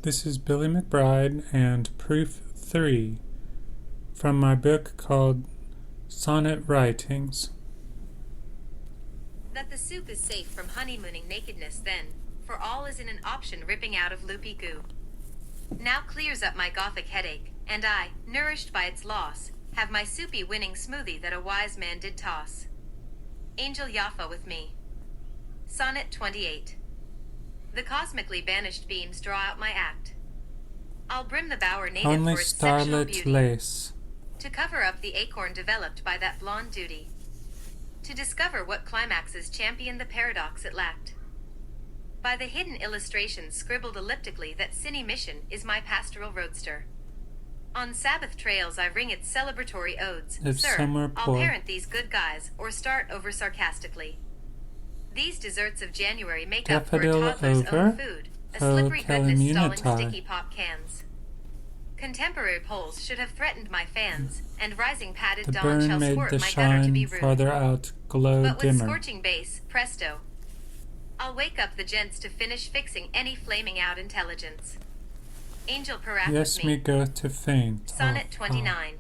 This is Billy McBride and Proof 3 from my book called Sonnet Writings. That the soup is safe from honeymooning nakedness then, for all is in an option ripping out of loopy goo. Now clears up my gothic headache, and I, nourished by its loss, have my soupy winning smoothie that a wise man did toss. Angel Yaffa with me. Sonnet 28. The cosmically banished beams draw out my act. I'll brim the bower native Only for its sexual starlit beauty, lace. to cover up the acorn developed by that blonde duty, to discover what climaxes champion the paradox it lacked. By the hidden illustrations scribbled elliptically that cine mission is my pastoral roadster. On Sabbath trails I ring its celebratory odes. If Sir, some are I'll poor. parent these good guys, or start over sarcastically. These desserts of January make up for a Daffodil toddler's over, own food, a oh, slippery goodness stalling Calimunity. sticky pop cans. Contemporary polls should have threatened my fans, and rising padded The dawn burn shall made squirt the my gutter to be shine rude. farther out, glow But with dimmer. scorching base, presto. I'll wake up the gents to finish fixing any flaming out intelligence. Angel paraphrase Yes, me go to faint. Sonnet Oh, 29.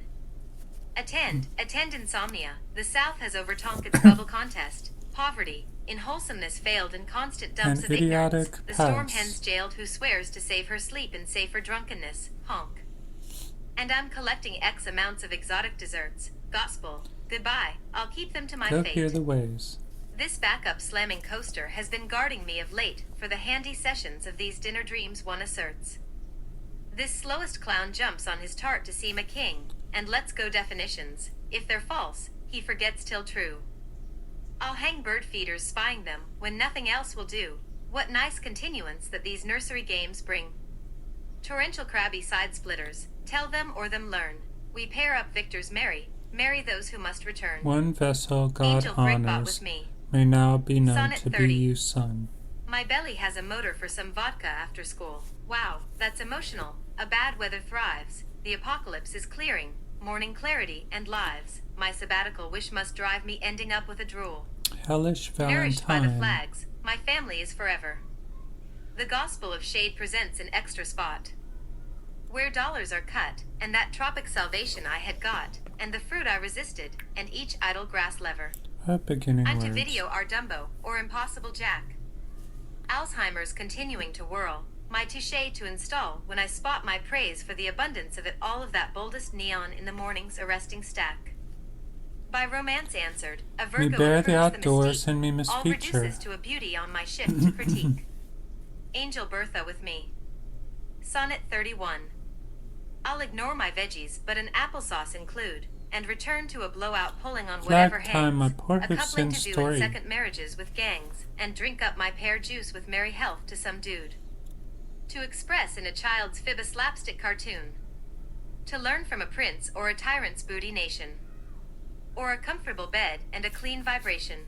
Attend insomnia. The South has overtonked its bubble contest. Poverty, in wholesomeness failed in constant dumps An of ignorance. idiotic The storm pass. hen's jailed who swears to save her sleep in safer drunkenness. Honk. And I'm collecting X amounts of exotic desserts. Gospel. Goodbye. I'll keep them to my Go fate. hear the waves. This backup slamming coaster has been guarding me of late for the handy sessions of these dinner dreams one asserts. This slowest clown jumps on his tart to seem a king, and lets go definitions. If they're false, he forgets till true. I'll hang bird feeders spying them when nothing else will do. What nice continuance that these nursery games bring. Torrential crabby side splitters, tell them or them learn. We pair up victors merry those who must return. One vessel God Angel Brickbot honors with me. may now be known Sonnet to 30. be you, son. My belly has a motor for some vodka after school. Wow, that's emotional. A bad weather thrives. The apocalypse is clearing. Morning clarity and lives. My sabbatical wish must drive me ending up with a drool. Hellish Nourished by the Valentine. flags, my family is forever. The gospel of shade presents an extra spot. Where dollars are cut, and that tropic salvation I had got, and the fruit I resisted, and each idle grass lever. Beginning I'm to words. video our Dumbo, or Impossible Jack. Alzheimer's continuing to whirl, my touche to install when I spot my praise for the abundance of it all of that boldest neon in the morning's arresting stack. By romance answered, a Me Virgo bear the improves outdoors mystique, and me all misfeature. reduces to a beauty on my shift to critique. Angel Bertha with me. Sonnet 31. I'll ignore my veggies, but an applesauce include, and return to a blowout pulling on Flag whatever time, hangs, a Port a of coupling Sin to do story. in second marriages with gangs, and drink up my pear juice with merry health to some dude. To express in a child's fib a slapstick cartoon. To learn from a prince or a tyrant's booty nation. Or a comfortable bed and a clean vibration.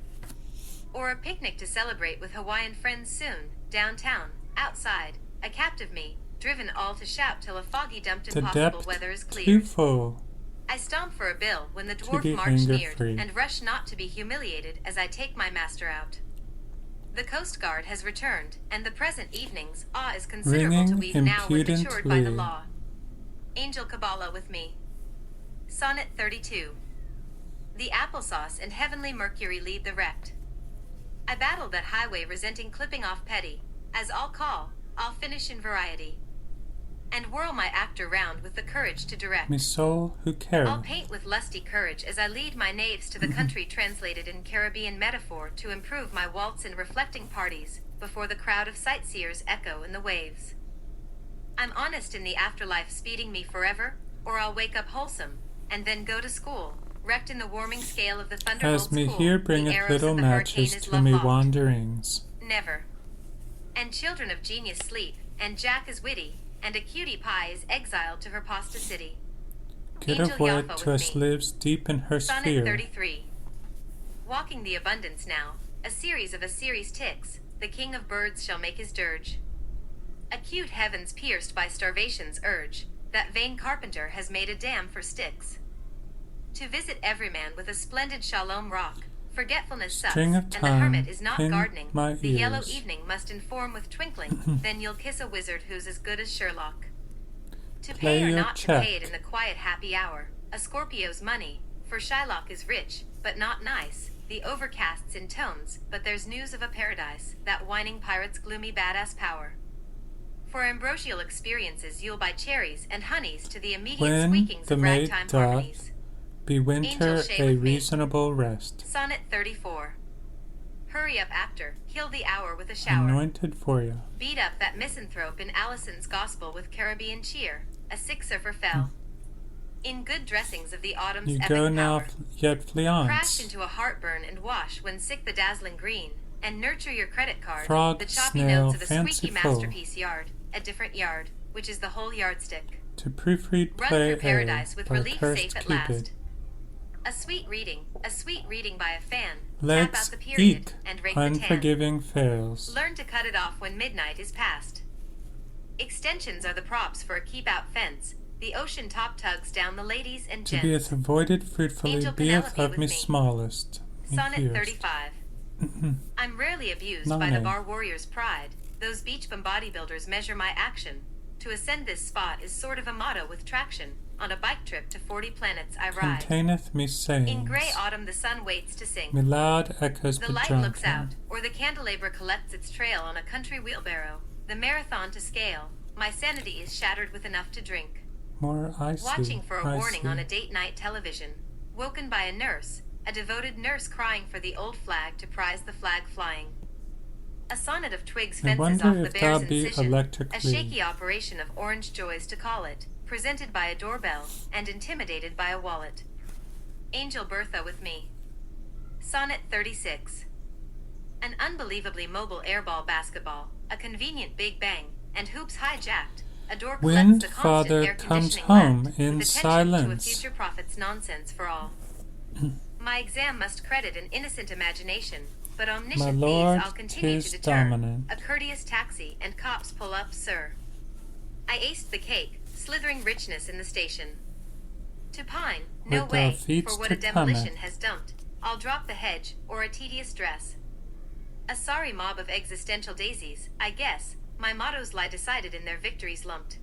Or a picnic to celebrate with Hawaiian friends soon, downtown, outside, a captive me, driven all to shout till a foggy dumped The impossible depth weather is cleared. too full. I stomp for a bill when the To dwarf be march neared, anger-free. and rush not to be humiliated as I take my master out. The Coast Guard has returned, and the present evening's awe is considerable Ringing to we've now when matured by the impudently. law. Angel Kabbalah with me. Sonnet 32. The applesauce and heavenly Mercury lead the wrecked. I battle that highway resenting clipping off petty. As I'll call, I'll finish in variety. And whirl my actor round with the courage to direct. Me soul who care. I'll paint with lusty courage as I lead my knaves to the country translated in Caribbean metaphor to improve my waltz in reflecting parties, before the crowd of sightseers echo in the waves. I'm honest in the afterlife speeding me forever, or I'll wake up wholesome, and then go to school, wrecked in the warming scale of the thunderbolt As me school. here The bringeth arrows little of the hurricane matches is to love me locked. wanderings. Never. And children of genius sleep, and Jack is witty, and a cutie pie is exiled to her pasta city. Get Angel of what Yaffa to with us me. lives deep in her Sonnet sphere. 33. Walking the abundance now, a series ticks, the king of birds shall make his dirge. Acute heavens pierced by starvation's urge, that vain carpenter has made a dam for sticks. To visit every man with a splendid shalom rock, Forgetfulness sucks, String of and the hermit time is not in gardening. my The yellow ears. evening must inform with twinkling, then you'll kiss a wizard who's as good as Sherlock. To Play pay or your not to pay it check. in the quiet happy hour, a Scorpio's money, for Shylock is rich, but not nice. The overcasts in tones, but there's news of a paradise, that whining pirate's gloomy badass power. For ambrosial experiences you'll buy cherries and honeys to the immediate When squeakings the of maid ragtime doth harmonies. be winter Angel, shade a with me. reasonable rest, Sonnet 34. Hurry up, actor, kill the hour with a shower. anointed for you. Beat up that misanthrope in Alison's gospel with Caribbean cheer, a sick surfer fell. In good dressings of the autumn's You epic go now, power. yet Crash fleance. into a heartburn and wash when sick the dazzling green, and nurture your credit card, Frog, the choppy snail, notes of a squeaky fanciful. masterpiece yard, a different yard, which is the whole yardstick. To proofread Run play through paradise A with by relief cursed safe at Cupid. last. A sweet reading by a fan. Tap out Legs the period eek, and rake the tan. unforgiving fails. Learn to cut it off when midnight is past. Extensions are the props for a keep-out fence. The ocean top tugs down the ladies and To gents. be avoided fruitfully, Angel beeth Penelope of with me me. smallest. me Sonnet fewest. 35. I'm rarely abused by the Nine. bar warrior's pride. Those beach bum bodybuilders measure my action. To ascend this spot is sort of a motto with traction. On a bike trip to 40 planets I ride. Containeth me sayings. In grey autumn the sun waits to sing. Me loud echoes The light looks out, bedraunken. or the candelabra collects its trail on a country wheelbarrow. The marathon to scale. My sanity is shattered with enough to drink. More icy, Watching for a warning icy. on a date night television. Woken by a nurse, a devoted nurse crying for the old flag to prize the flag flying. A sonnet of twigs I fences wonder off the if bear's thou be incision. A electrically. shaky operation of orange joys to call it, presented by a doorbell, and intimidated by a wallet. Angel Bertha with me. Sonnet 36. An unbelievably mobile airball basketball, a convenient big bang, and hoops hijacked. A door collects When the constant father air comes conditioning home left, in with attention to a silence. future prophet's nonsense for all. My exam must credit an innocent imagination, but My omniscient lord, these I'll continue to 'tis deter. dominant. A courteous taxi and cops pull up, sir. I aced the cake, slithering richness in the station. To pine, no With thou way, feedst for what to a demolition cometh. has dumped. I'll drop the hedge, or a tedious dress. A sorry mob of existential daisies, I guess. My mottos lie decided in their victories lumped.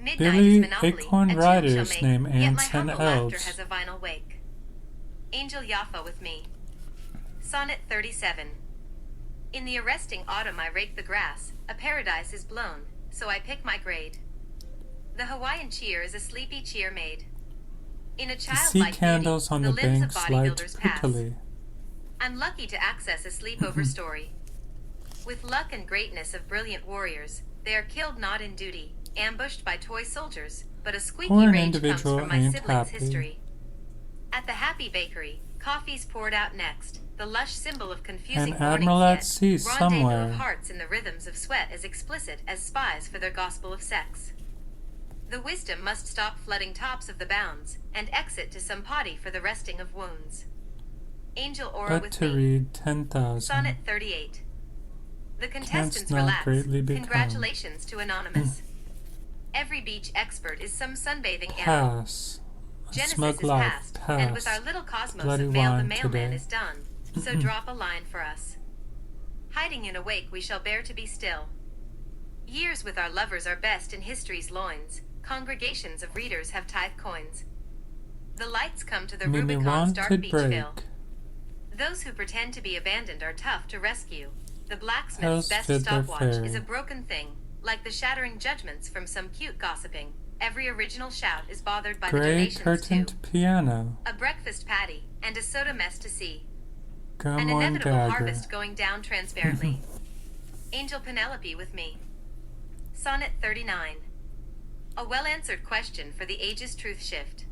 Midnight Billy is monopoly, Acorn a tune Riders shall make, name yet my ants and humble laughter elves. has a vinyl wake. Angel Jaffa with me. Sonnet 37. In the arresting autumn I rake the grass, a paradise is blown, so I pick my grade. The Hawaiian cheer is a sleepy cheer made. In a The sea childlike candles beauty, on the the limbs of banks light bodybuilders pass. prettily. I'm lucky to access a sleepover story. With luck and greatness of brilliant warriors, they are killed not in duty, ambushed by toy soldiers, but a squeaky Or an rage comes individual from my ain't siblings' happy. history. At the Happy Bakery, coffee's poured out next, the lush symbol of confusing An mornings admiral at yet. sea Rendezvous somewhere. of hearts in the rhythms of sweat as explicit as spies for their gospel of sex. The wisdom must stop flooding tops of the bounds, and exit to some potty for the resting of wounds. Angel Aura But with to me. read 10,000. Sonnet 38. The contestants not relax. greatly become. Congratulations to Anonymous. Every beach expert is some sunbathing animal. Pass. A Genesis smug is life. past, Pass. and with our little cosmos Bloody of mail the wine mailman today. is done. So drop a line for us. Hiding in a wake we shall bear to be still. Years with our lovers are best in history's loins. Congregations of readers have tithe coins. The lights come to the Me Rubicon's dark wanted beach break. fill. Those who pretend to be abandoned are tough to rescue. The blacksmith's Hell's best fit their stopwatch fairy. is a broken thing, like the shattering judgments from some cute gossiping. Every original shout is bothered by the Grey donations curtained too. piano. A breakfast patty and a soda mess to see. Gum An on inevitable dagger. harvest going down transparently. Angel Penelope with me. Sonnet 39. A well-answered question for the age's truth shift.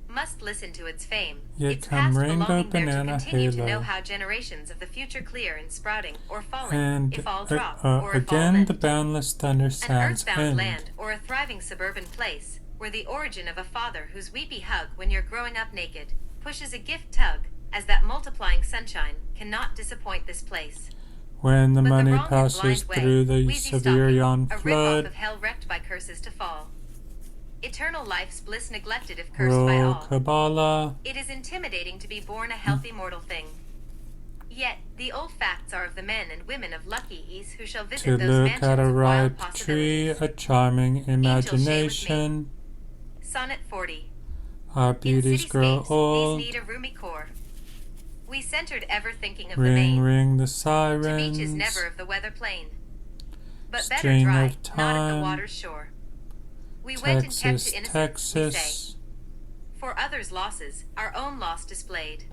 Must listen to its fame. Yet It's come past rainbow belonging there to banana continue to halo. know how generations of the future clear in sprouting or falling, And if all drop or if all again lend. the boundless thunder An sounds earthbound end. land or a thriving suburban place, where the origin of a father whose weepy hug when you're growing up naked pushes a gift tug, as that multiplying sunshine cannot disappoint this place. When the But money wrong and passes blind way, through the wheezy Severian stocking, a rip-off flood, of hell wrecked by curses to fall. Eternal life's bliss neglected if cursed by all. Kabbalah. It is intimidating to be born a healthy mortal thing. Yet, the old facts are of the men and women of lucky ease who shall visit To those look mansions at a of wild ripe tree, possibilities. a charming Angel, share imagination. with me. Sonnet 40. Our In beauties grow cityscapes, old. these need a roomy core. We centered ever thinking of the Ring, main. ring the To beaches sirens. never of the weather plain. But better String dry, of not at the time. water's shore. We went and kept Texas, to innocence, we say. Texas. For others' losses, our own loss displayed.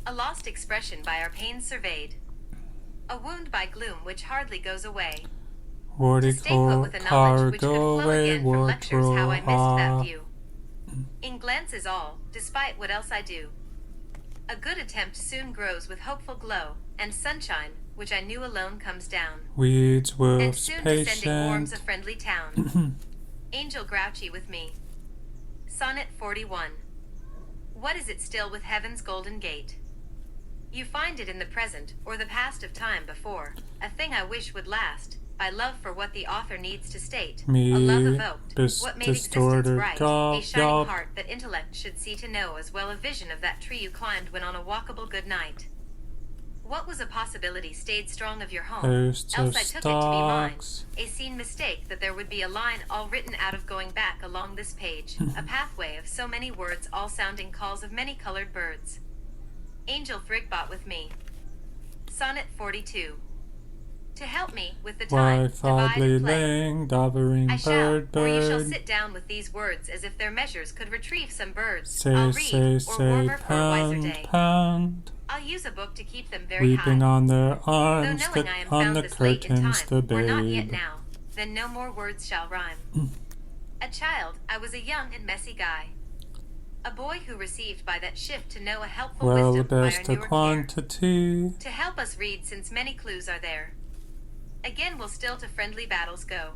A lost expression by our pains surveyed. A wound by gloom which hardly goes away. To stay put Vortical with a knowledge car, which could go flow away, again from lectures how I missed that Vortical. view. In glances all, despite what else I do. A good attempt soon grows with hopeful glow, and sunshine, which I knew alone comes down. Weeds, And wolves, soon descending warms a patient. friendly town. Angel grouchy with me. Sonnet 41. What is it still with heaven's golden gate? You find it in the present, or the past of time before, a thing I wish would last, by love for what the author needs to state, a love Me, evoked, what made existence distorted, right, a gulp, shining gulp. heart that intellect should see to know, as well a vision of that tree you climbed when on a walkable good night. What was a possibility stayed strong of your home, Hosts else of I took it to be mine, stalks. a seen mistake that there would be a line all written out of going back along this page, a pathway of so many words all sounding calls of many colored birds. Angel Thrigbot with me. Sonnet 42. To help me with the time, Why, divide fondly and play. laying, dovering I shall, bird, or you shall bird. sit down with these words as if their measures could retrieve some birds. Say, I'll read, or warmer for a wiser pound, day. pound. I'll use a book to keep them very Weeping high. on their Though arms, knowing I am on found the this late in curtains, time, the or not yet babe. now, then no more words shall rhyme. A child, I was a young and messy guy. A boy who received by that shift to know a helpful Well, wisdom by best our a newer care. quantity. To help us read since many clues are there. Again we'll still to friendly battles go.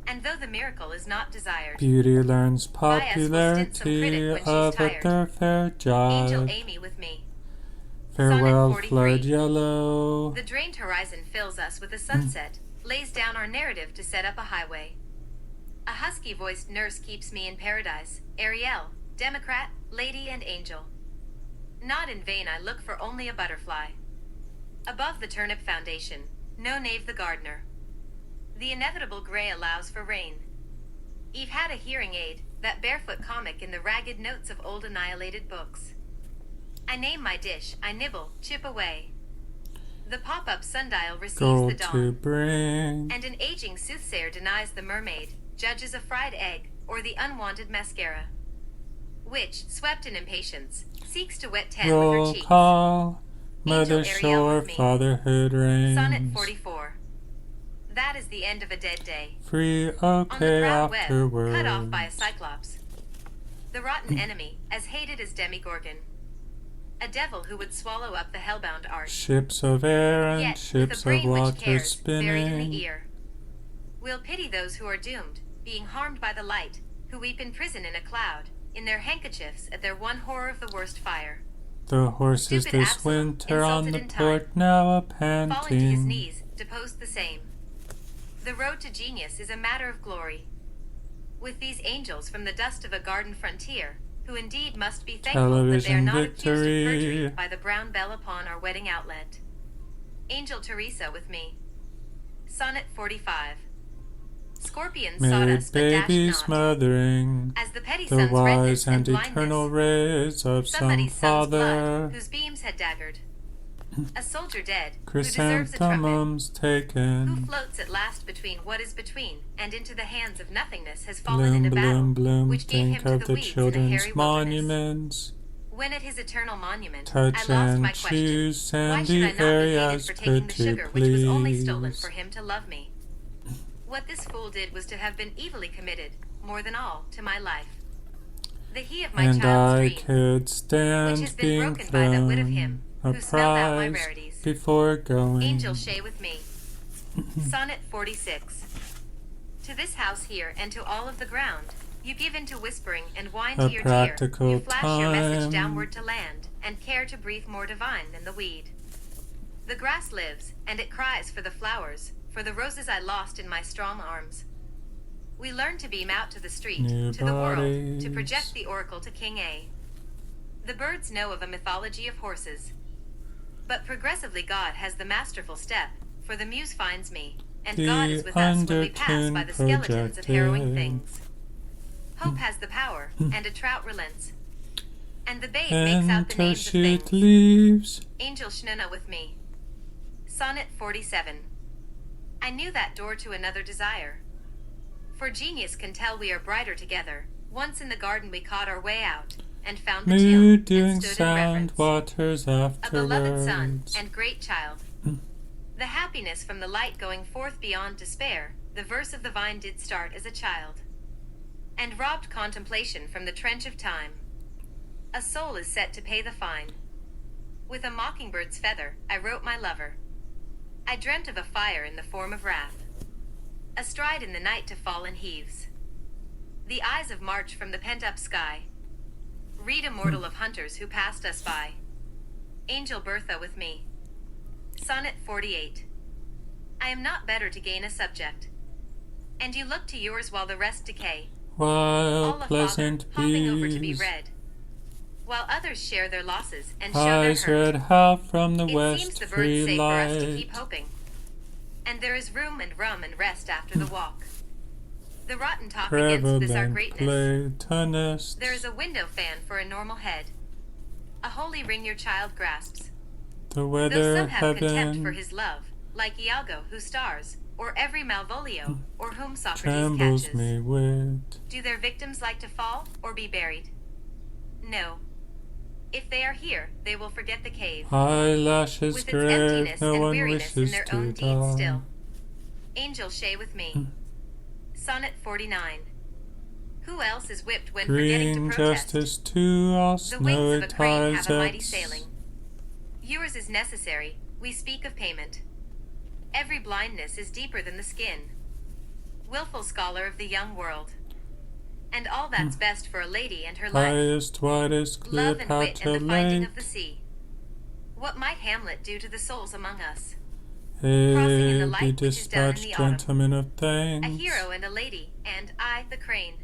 And though the miracle is not desired, Beauty learns by us will stint some popularity critic when she's of a tired. thoroughfare Angel jive. Amy with me. Farewell, Sonnet 43. flood yellow. The drained horizon fills us with a sunset, lays down our narrative to set up a highway. A husky-voiced nurse keeps me in paradise, Ariel, Democrat, lady and angel. Not in vain I look for only a butterfly. Above the turnip foundation, no knave the gardener. The inevitable gray allows for rain. Eve had a hearing aid, that barefoot comic in the ragged notes of old annihilated books. I name my dish, I nibble, chip away. The pop-up sundial receives Gold the to dawn, bring. and an aging soothsayer denies the mermaid, judges a fried egg, or the unwanted mascara, which, swept in impatience, seeks to wet tan with her Roll cheeks. call. Angel Mother Ariel shore, with me. fatherhood reigns. Sonnet 44. That is the end of a dead day. Free, On the okay, proud web, afterwards. cut off by a cyclops. The rotten enemy, as hated as Demigorgon. A devil who would swallow up the hellbound arch. Ships of air and Yet, ships with a of brain which water cares, buried in spinning. the ear. We'll pity those who are doomed, being harmed by the light, who weep in prison in a cloud, in their handkerchiefs at their one horror of the worst fire. The horses Stupid this Absalom, winter on insulted the in port time, now a falling to his panting. knees, deposed the same. The road to genius is a matter of glory. With these angels from the dust of a garden frontier, who indeed must be thankful that they are Television not accused of perjury victory. by the brown bell upon our wedding outlet. Angel Teresa with me. Sonnet 45. Scorpions sought Made us but dashed babies not. smothering As the petty the sun's redness wise and and eternal blindness, rays of some somebody's son's blood, father. whose beams had daggered. A soldier dead, who deserves a trumpet, Chrysanthemums who taken. floats at last between what is between, and into the hands of nothingness has fallen in Bloom, a battle, bloom, bloom, which gave him think to of the the weeds in a children's hairy wilderness. monuments. When at his eternal monument, Touch I lost and my question. choose Why should I sandy not be hated areas, for taking the pretty sugar which was only stolen please. for him to love me? What this fool did was to have been evilly committed, more than all, to my life. The he of my And child's I dream, could which stand has been being broken by that wit of thrown him, a who smelled out my prize rarities. before going. Angel Shay with me. Sonnet 46. To this house here and to all of the ground, you give into whispering and whine A to your practical dear. You flash your message time. downward to land, and care to breathe more divine than the weed. The grass lives, and it cries for the flowers, for the roses I lost in my strong arms. We learn to beam out to the street, New to the world, to bodies. project the oracle to King A. The birds know of a mythology of horses. But progressively God has the masterful step, for the muse finds me, and God is with us when we pass by the skeletons of harrowing things. Hope has the power, and a trout relents. And the babe makes out the Enter names of she things. leaves. Angel Shnuna with me. Sonnet 47. I knew that door to another desire. For genius can tell we are brighter together. Once in the garden we caught our way out, and found the Mood tomb, doing and stood in sound reverence. waters A beloved son afterwards. and great child. The happiness from the light going forth beyond despair, the verse of the vine did start as a child. And robbed contemplation from the trench of time. A soul is set to pay the fine. With a mockingbird's feather, I wrote my lover. I dreamt of a fire in the form of wrath. Astride in the night to fall in heaves. The eyes of March from the pent-up sky. Read immortal of hunters who passed us by. Angel Bertha with me. Sonnet 48. I am not better to gain a subject. And you look to yours while the rest decay. While All a pleasant father, hopping over to be bees. read. While others share their losses and show their Eyes hurt. red half from the It seems west, the birds free say for us to light. keep hoping. And there is room and rum and rest after the walk. The rotten talk against this our Prevalent greatness. Platonist. There is a window fan for a normal head. A holy ring your child grasps. The Though weather some have contempt for heaven his love, like Iago who stars, or every Malvolio, or whom Socrates trembles catches. me with. Do their victims like to fall, or be buried? No. If they are here, they will forget the cave. Eyelashes With its grave, emptiness no and one weariness in wishes their to own deeds die. still. Angel Shay with me. Sonnet 49. Who else is whipped when forgetting Green to protest? justice to all The snowy wings of a crane tides have a mighty sailing. Yours is necessary, we speak of payment. Every blindness is deeper than the skin. Willful scholar of the young world. And all that's best for a lady and her life. Highest, widest, Love and wit and the finding Cleopatra of the sea. What might Hamlet do to the souls among us? Lake. Crossing in the Be light which is done in dispatched, the autumn. gentlemen of things. A hero and a lady, and I, the crane.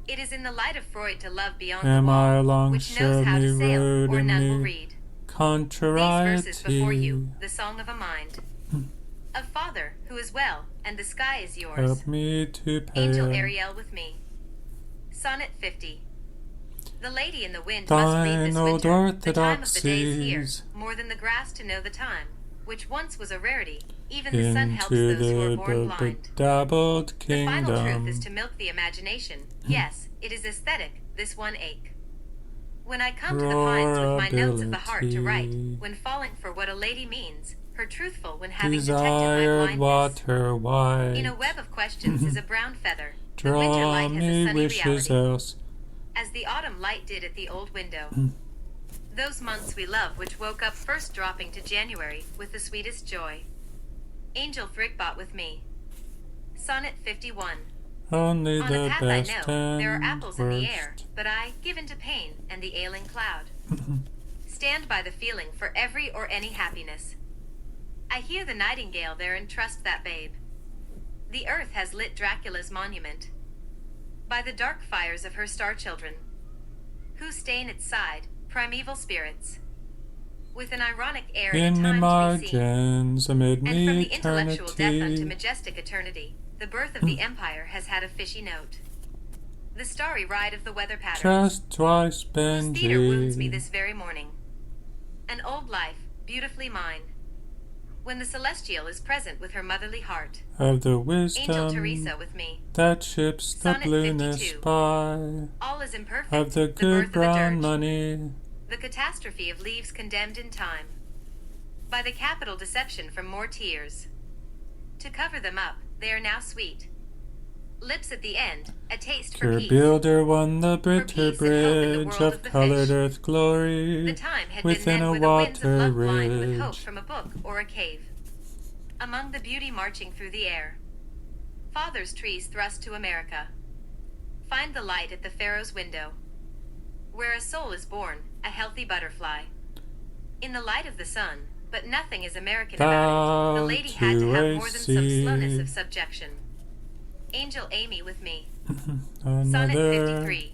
It is in the light of Freud to love beyond Am the wall, I along which knows how surely to sail, road or in none will me? read. These Contrariety. verses before you, the song of a mind. Of Father, who is well, and the sky is yours. Help me to pay. Angel Ariel with me. Sonnet 50. The lady in the wind must read Thine this old winter. The time of the day is here, orthodoxies more than the grass to know the time, which once was a rarity. Even the sun helps into those who are the born blind. bedabbled The final truth kingdom. is to milk the imagination. Yes, it is aesthetic, this one ache. When I come to the pines with my notes of the heart to write, Roarability. when falling for what a lady means, her truthful when having detected my Desired blindness. water white. In a web of questions is a brown feather. The winter Draw light has a me sunny wishes reality, else. as the autumn light did at the old window. Those months we love which woke up first dropping to January with the sweetest joy. Angel Thrigbot with me. Sonnet 51. Only On the a path I best know, there are and apples in the air, worst. but I, given to pain and the ailing cloud, stand by the feeling for every or any happiness. I hear the nightingale there and trust that babe. The earth has lit Dracula's monument by the dark fires of her star children, who stain its side, primeval spirits, with an ironic air In the and time to be seen. margins, amid And from the intellectual death unto eternity, majestic eternity, the birth of the empire has had a fishy note. The starry ride of the weather pattern, trust twice whose theater wounds me Benji. this very morning. An old life, beautifully mine, when the celestial is present with her motherly heart. Of the Angel wisdom Teresa with me. that ships the Sonnet blueness 52. by. All is imperfect. Of the birth good of a brown dirge, money. the catastrophe of leaves condemned in time, by the capital deception from more tears. To cover them up, they are now sweet. Lips at the end, a taste for Your peace. builder won the peace bitter and hope in the bridge world of of the colored fish. earth glory The time had within been a then where the winds of water love blind with hope ridge. from a book or a cave. Among the beauty marching through the air. Father's trees thrust to America. Find the light at the Pharaoh's window, where a soul is born, a healthy butterfly. In the light of the sun, but nothing is American about it. The Bow lady had to to have a more than some slowness sea. of subjection. Angel Amy with me. Another. Sonnet 53.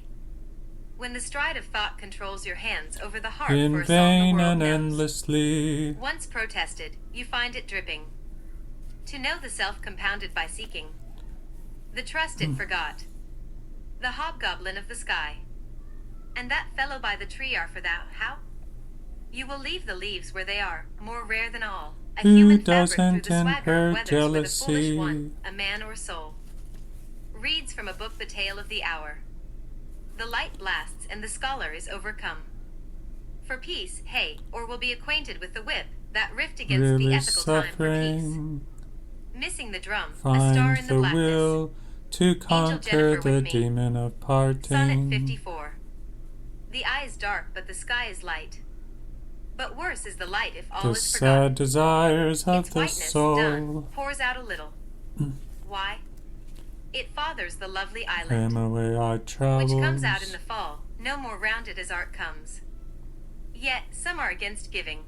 When the stride of thought controls your hands over the harp In for a song the vain world and knows. endlessly. Once protested, you find it dripping. To know the self compounded by seeking. The trust it forgot. The hobgoblin of the sky. And that fellow by the tree are for thou. How? You will leave the leaves where they are, more rare than all. A Who human fabric through doesn't the in swagger her of weathers with a foolish jealousy one, a man or soul. Reads from a book the tale of the hour. The light blasts and the scholar is overcome. For peace, hey, or will be acquainted with the whip, that rift against really the ethical time for peace. suffering? Missing the drum, a Find star in the the blackness. will to conquer Jennifer the with me. demon of Sonnet parting. 54. The eye is dark, but the sky is light. But worse is the light if all The is forgotten. sad desires of Its the whiteness, soul. done, pours out a little. Why? It fathers the lovely island, Came away our troubles. which comes out in the fall, no more rounded as art comes. Yet some are against giving.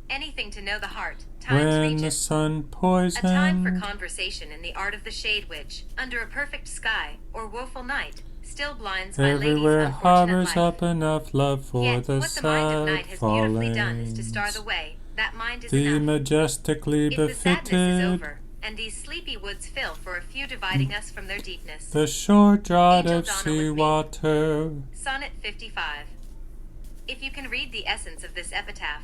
Anything to know the heart, time's When region. the sun A time for poisoned. conversation in the art of the shade which, under a perfect sky or woeful night, still blinds my lady's Everywhere unfortunate harbors life. up enough love for Yet the what the mind of sad night has beautifully done is to star the fallings. way. That mind is The enough. majestically If the sadness is befitted. over, and these sleepy woods fill for a few dividing us from their deepness. The shore draught Angel of Donna sea with me. water. Sonnet 55. If you can read the essence of this epitaph,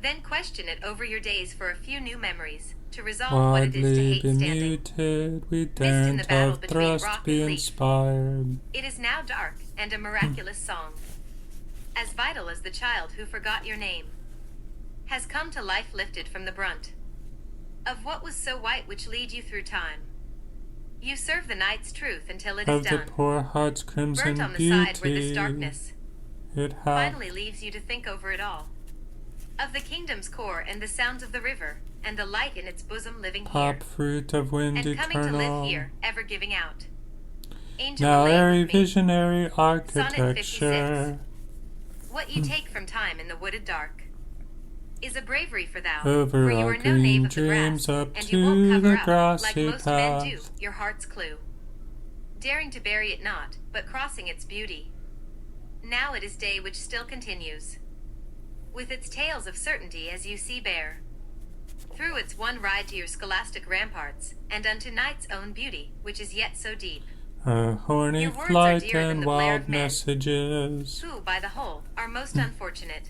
then question it over your days for a few new memories, to resolve what it is to Widely hate standing. bemuted, we in the daren't battle have between thrust rock be and leaf. inspired. It is now dark, and a miraculous song, as vital as the child who forgot your name, has come to life lifted from the brunt of what was so white which lead you through time. You serve the night's truth until it is Of the done, poor heart's crimson burnt on the side where this beauty, darkness it hath finally leaves you to think over it all. Of the kingdom's core and the sounds of the river, and the light in its bosom living here, pop fruit of wind and coming to eternal. live here, ever giving out. Angel Now Elaine airy with me. visionary 56. architecture. What you take from time in the wooded dark is a bravery for thou, Over for you our are no knave green of the grass, dreams up and you won't to cover the up, like grassy most men do, path. your heart's clue. Daring to bury it not, but crossing its beauty. Now it is day which still continues, with its tales of certainty as you see bear. Through its one ride to your scholastic ramparts, and unto night's own beauty, which is yet so deep. A horny Your words are flight dearer than and the blare wild of men, messages. who, by the whole, are most unfortunate.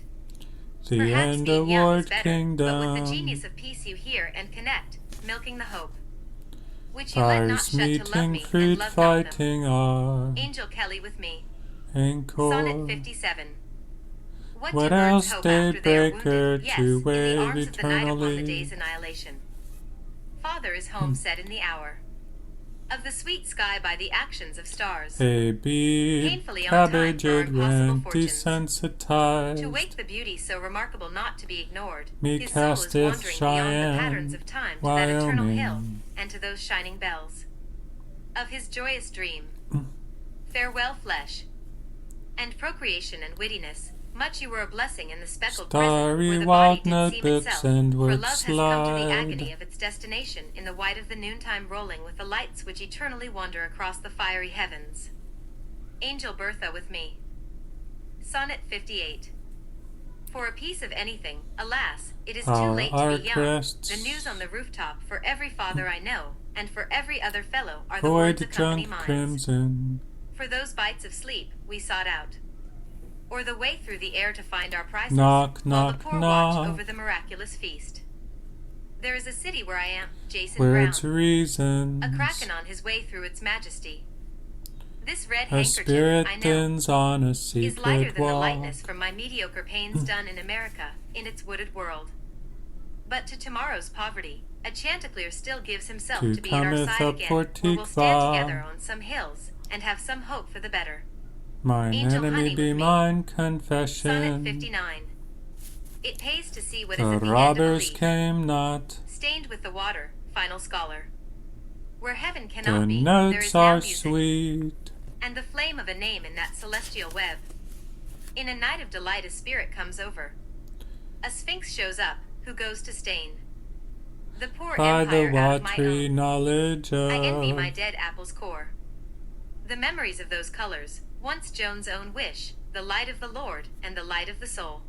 The Perhaps end being young award is better, kingdom. but with the genius of peace you hear and connect, milking the hope, which you let not Fires shut to love meeting, me and fruit love not them. fighting are Angel Kelly with me. encore. Sonnet 57. What What do birds else, hope after they are daybreaker, wounded? to Yes, in the wave arms of the night upon the eternally? day's annihilation. Father is home set in the hour of the sweet sky by the actions of stars. A bee, Painfully on time cabbage, for it impossible went fortunes. desensitized. To wake the beauty so remarkable not to be ignored, Me his soul is casteth wandering beyond the Cheyenne, patterns of time to that eternal hill, Wyoming. and to those shining bells of his joyous dream. Farewell, flesh, and procreation and wittiness. Much you were a blessing in the speckled present, Starry where the wild body did seem notebooks itself, and for word love has come to the slide. agony of its destination in the white of the noontime rolling with the lights which eternally wander across the fiery heavens. Angel Bertha with me. Sonnet 58. For a piece of anything, alas, it is too Our late to arc be young. rests. The news on the rooftop for every father I know, and for every other fellow are the Void words accompany junk minds. crimson. For those bites of sleep we sought out, or the way through the air to find our prizes, Knock, while knock, the poor watch knock. over the miraculous feast. There is a city where I am, Jason Words, Brown, reasons. a kraken on his way through its majesty. This red A handkerchief, spirit I know, thins on a is lighter secret than the wall. lightness from my mediocre pains done in America, in its wooded world. But to tomorrow's poverty, a chanticleer still gives himself To to be at our cometh side a again, where we'll stand Portikva. together on some hills, and have some hope for the better. Mine Angel enemy honey be with me. mine Sonnet confession. 59. It pays to see what is The at the robbers end of a leaf, came not. stained with the water, final scholar. Where heaven The cannot be, there notes is now are music, sweet. and the flame of a name in that celestial web. In a night of delight a spirit comes over. A sphinx shows up, who goes to stain the poor by the empire out of my watery own. knowledge I envy of. my dead apple's core. The memories of those colors, once Joan's own wish, the light of the Lord and the light of the soul.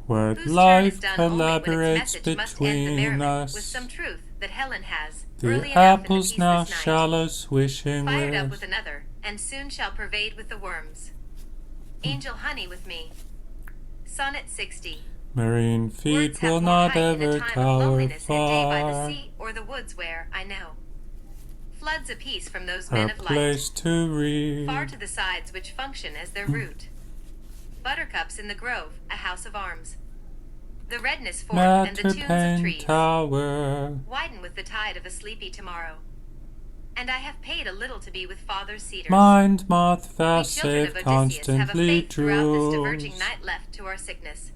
What Whose turn is life done only when its collaborates message must end the between merriment with us. some truth that Helen has, The early enough in the apples peaceless now night, shallow swishing fired up with with another, and soon shall pervade with the worms. Angel honey with me. Sonnet 60. marine Words feet have will more not height in a ever time of cower loneliness and day by the far. sea or the woods where, I know, floods apiece from those A men of light, place to read. far to the sides which function as their root. Buttercups in the grove, a house of arms. The redness forth and the tunes of Matterpain trees Tower. widen with the tide of a sleepy tomorrow. And I have paid a little to be with father's cedars. Mind moth We children facet of Odysseus have a constantly faith throughout this diverging drools. night left to our sickness.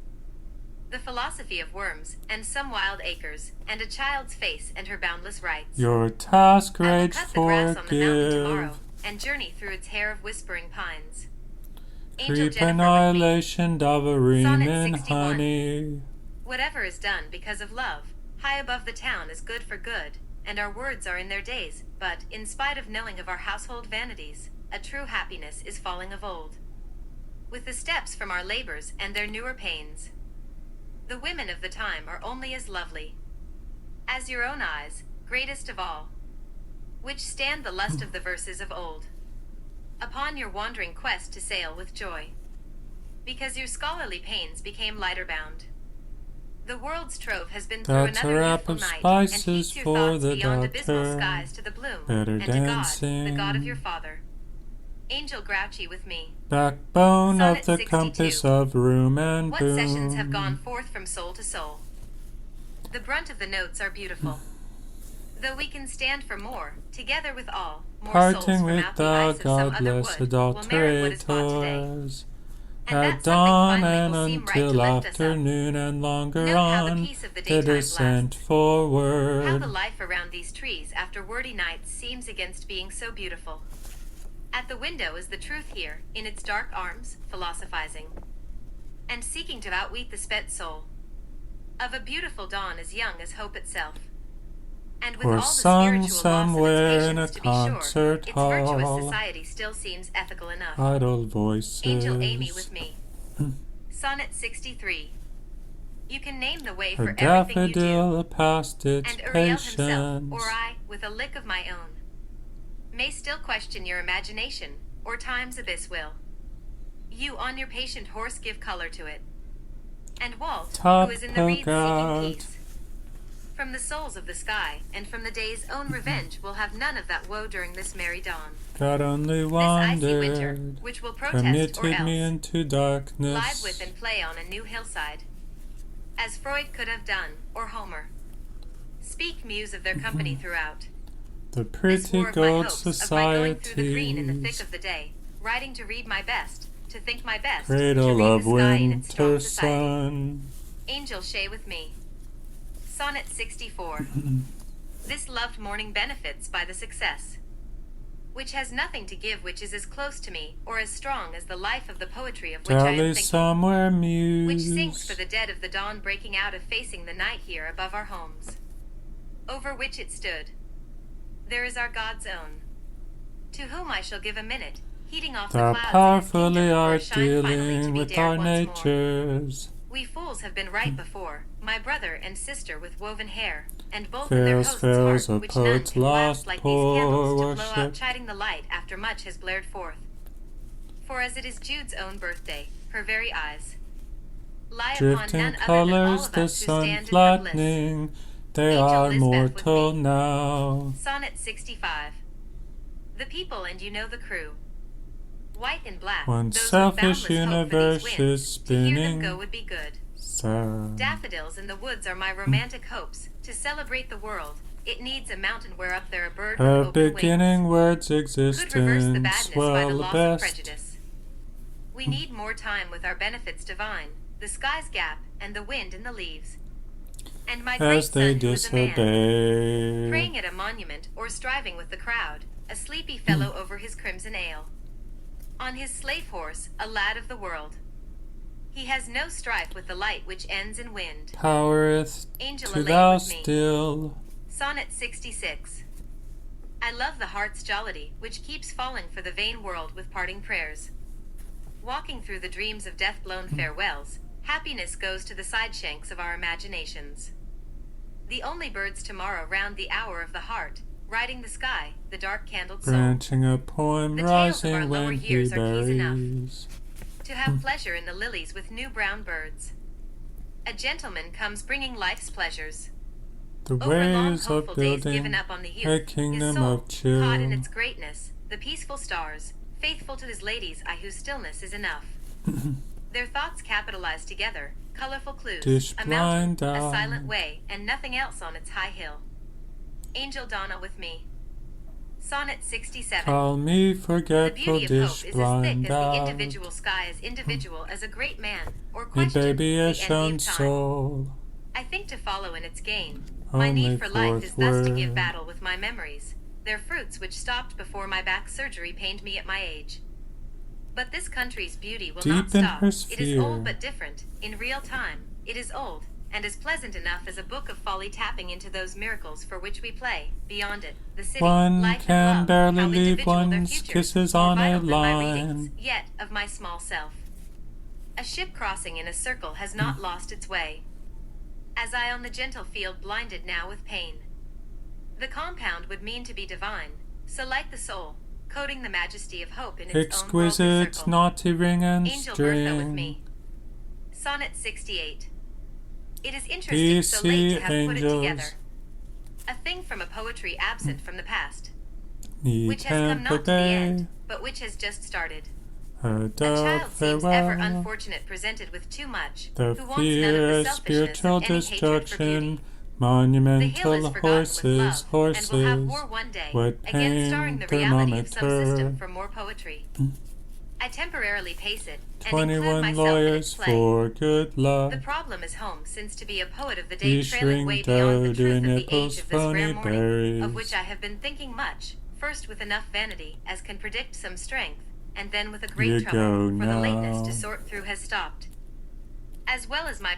The philosophy of worms, and some wild acres, and a child's face and her boundless rights. Your task I will rage cut the grass on the mountain tomorrow, forgive. and journey through its hair of whispering pines. Angel Creep Jennifer with me. annihilation Davarim Sonnet in 61. honey. Whatever is done because of love, high above the town is good for good, and our words are in their days, but, in spite of knowing of our household vanities, a true happiness is falling of old. With the steps from our labors and their newer pains, the women of the time are only as lovely as your own eyes, greatest of all, which stand the lust of the verses of old, upon your wandering quest to sail with joy, because your scholarly pains became lighter bound. The world's trove has been through That's a another wrap youthful of night, and spices heats your for thoughts the beyond abysmal doctor. skies to the bloom, Better and to God, the dancing. God of your father. Angel grouchy with me. Backbone Sonnet of the 62. compass of room and What boom. sessions have gone forth from soul to soul? The brunt of the notes are beautiful. Though we can stand for more, together with all, more souls Parting from with out the the ice of some other godless wood, will merit what is bought today. adulterators. And At that something dawn finally and will seem right to until lift us up. afternoon and longer Note how the on peace of the the daytime descent lasts. How the forward. life around these trees after wordy nights seems against being so beautiful. At the window is the truth here, in its dark arms, philosophizing, and seeking to outweat the spent soul of a beautiful dawn as young as hope itself. And with Or all the sung spiritual loss somewhere of its in a patience, to be sure, concert its virtuous hall. society still seems ethical enough. Idle voices. Angel Amy with me. Sonnet 63. You can name the way A for everything you do, daffodil past its and Uriel himself, patience. or I, with a lick of my own, may still question your imagination, or time's abyss will. You on your patient horse give color to it. And Walt, Top who is in the reeds poke seeking out. peace, from the souls of the sky, and from the day's own revenge, will have none of that woe during this merry dawn. God only This icy winter, wandered, which will protest or committed me else into live darkness. with and play on a new hillside, as Freud could have done, or Homer. Speak muse of their company throughout. The This pretty war of my gold hopes, of my going through the green in the thick societies, of the day, writing to read my best, to think my best, cradle to read of the sky in its strong winter society. sun. Angel Shay with me. Sonnet 64. This loved morning benefits by the success, which has nothing to give, which is as close to me, or as strong as the life of the poetry of which I am Jolly thinking, somewhere which sings muse. for the dead of the dawn breaking out of facing the night here above our homes, over which it stood. There is our God's own, to whom I shall give a minute, heating off the Thou clouds in his powerfully kingdom, where art shine finally to dealing be with dared our once more. natures. We fools have been right before, my brother and sister with woven hair, and both in their Fails, host's fails, heart, a which none poet's can blast lost like these poor candles to blow out worship. chiding the light after much has blared forth. For as it is Jude's own birthday, her very eyes lie upon Drifting none other than all colors, of the us who sun stand in her bliss. flattening, they Angel are Lisbeth with mortal me. now. Sonnet 65. The people and you know the crew, white and black, One those with selfish boundless hope for universe these is winds, to hear them spinning. go would be good. Sad. Daffodils in the woods are my romantic hopes. To celebrate the world, it needs a mountain whereup there a bird with A open beginning word's wings could reverse the existence, badness by well the the loss of best. prejudice. We need more time with our benefits divine, the sky's gap, and the wind in the leaves. And my great As they son who is a man, disobey. praying at a monument or striving with the crowd, a sleepy fellow over his crimson ale. On his slave horse, a lad of the world. He has no strife with the light which ends in wind. Powereth Angel to elate thou with me. still. Sonnet 66. I love the heart's jollity, which keeps falling for the vain world with parting prayers. Walking through the dreams of death-blown farewells, happiness goes to the side shanks of our imaginations. The only birds tomorrow round the hour of the heart, riding the sky, the dark candled soul. Branching a poem The tales of our rising lower when he years are keys enough. buries. To have pleasure in the lilies with new brown birds. A gentleman comes bringing life's pleasures. The Over long ways of hopeful days given building up on the youth, a his kingdom soul, of chill. caught in its greatness, the peaceful stars, faithful to his ladies, I whose stillness is enough. Their thoughts capitalized together, colorful clues, Dish a mountain, blind a eye. silent way, and nothing else on its high hill. Angel Donna with me. Sonnet 67. Call me The forgetful, beauty of dish hope is as thick blind as the eye. individual sky, as individual as a great man, or Me question, baby the a envy shown of time. soul. I think to follow in its gain. My Only need for life is fourth thus to give word. battle with my memories, their fruits which stopped before my back surgery pained me at my age. But this country's beauty will not Deep in stop. her It is sphere. old but different, in real time. It is old, and as pleasant enough as a book of folly tapping into those miracles for which we play. Beyond it, the city, One life can and love, barely how leave individual their one's futures, kisses more on a vital than my readings, line. yet of my small self. A ship crossing in a circle has not lost its way. As I on the gentle field blinded now with pain. The compound would mean to be divine, so like the soul, coating the majesty of hope in its own worldly Exquisite, circle. naughty ring and Angel Bertha with string. me. Sonnet 68. It is interesting so late DC to have put it angels. together. A thing from a poetry absent from the past, Ni which has come not to the tempo end, but which has just started. a A dove child seems ever farewell. unfortunate, presented with too much, The who wants none of fear the of selfishness spiritual of any hatred for destruction. beauty. The hill is Monumental forgotten with horses, love, and will have war horses. one day, What again starring pain the reality of some thermometer. system for more poetry. I temporarily pace it, and include 21 myself in lawyers its play. for good luck. The problem is home, since to be a poet of the day You trailing way shrink beyond the dough, truth doing of the nipples, age of this phony rare morning, berries. of which I have been thinking much, first with enough vanity as can predict some strength, and then with a great You trouble, go for the lateness now. to sort through has stopped. As well as my